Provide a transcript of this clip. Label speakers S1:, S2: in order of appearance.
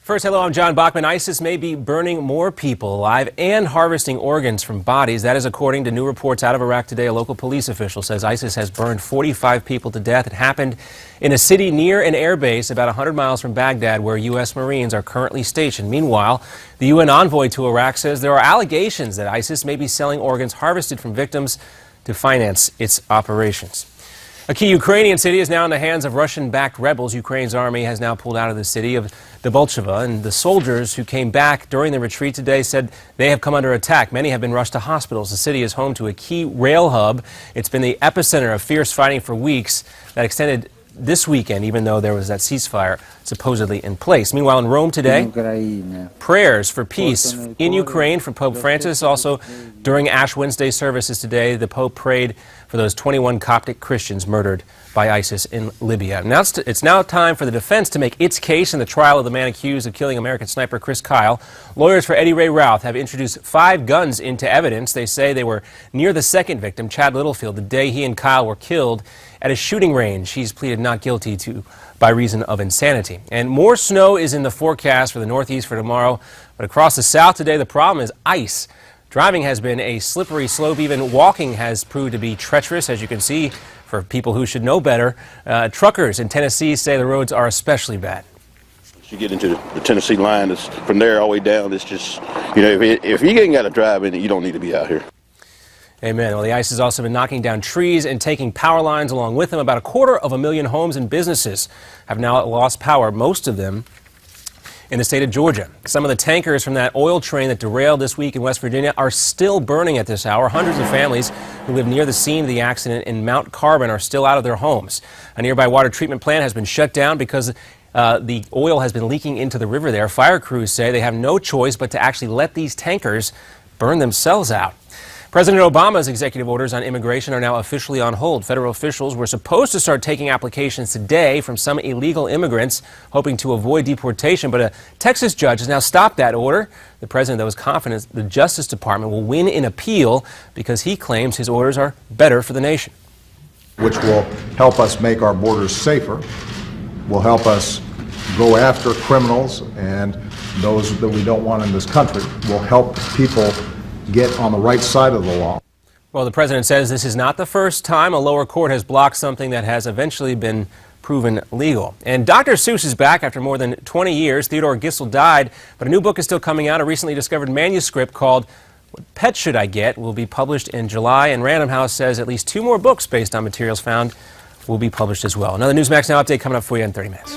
S1: First, hello, I'm John Bachman. ISIS may be burning more people alive and harvesting organs from bodies. That is according to new reports out of Iraq today. A local police official says ISIS has burned 45 people to death. It happened in a city near an airbase about 100 miles from Baghdad, where U.S. Marines are currently stationed. Meanwhile, the UN envoy to Iraq says there are allegations that ISIS may be selling organs harvested from victims to finance its operations. A key Ukrainian city is now in the hands of Russian-backed rebels. Ukraine's army has now pulled out of the city of Debaltseve, and the soldiers who came back during the retreat today said they have come under attack. Many have been rushed to hospitals. The city is home to a key rail hub. It's been the epicenter of fierce fighting for weeks that extended this weekend, even though there was that ceasefire supposedly in place. Meanwhile, in Rome today, prayers for peace in Ukraine from Pope Francis. Also, during Ash Wednesday services today, the Pope prayed for those 21 Coptic Christians murdered by ISIS in Libya. Now it's now time for the defense to make its case in the trial of the man accused of killing American sniper Chris Kyle. Lawyers for Eddie Ray Routh have introduced 5 guns into evidence. They say they were near the second victim, Chad Littlefield, the day he and Kyle were killed at a shooting range. He's pleaded not guilty by reason of insanity. And more snow is in the forecast for the Northeast for tomorrow, but across the South today, the problem is ice. Driving has been a slippery slope. Even walking has proved to be treacherous, as you can see, for people who should know better. Truckers in Tennessee say the roads are especially bad.
S2: You get into the Tennessee line, it's from there all the way down. It's just, you know, if you ain't got to drive in it, you don't need to be out here.
S1: Amen. Well, the ice has also been knocking down trees and taking power lines along with them. About 250,000 homes and businesses have now lost power, most of them in the state of Georgia. Some of the tankers from that oil train that derailed this week in West Virginia are still burning at this hour. Hundreds of families who live near the scene of the accident in Mount Carbon are still out of their homes. A nearby water treatment plant has been shut down because the oil has been leaking into the river there. Fire crews say they have no choice but to actually let these tankers burn themselves out. President Obama's executive orders on immigration are now officially on hold. Federal officials were supposed to start taking applications today from some illegal immigrants hoping to avoid deportation, but a Texas judge has now stopped that order. The president, though, is confident the Justice Department will win in appeal because he claims his orders are better for the nation.
S3: Which will help us make our borders safer, will help us go after criminals and those that we don't want in this country, will help people get on the right side of the law.
S1: Well, the president says this is not the first time a lower court has blocked something that has eventually been proven legal. And Dr. Seuss is back after more than 20 years. Theodore Gissel died, but a new book is still coming out. A recently discovered manuscript called What Pet Should I Get will be published in July, and Random House says at least 2 more books based on materials found will be published as well. Another Newsmax Now update coming up for you in 30 minutes.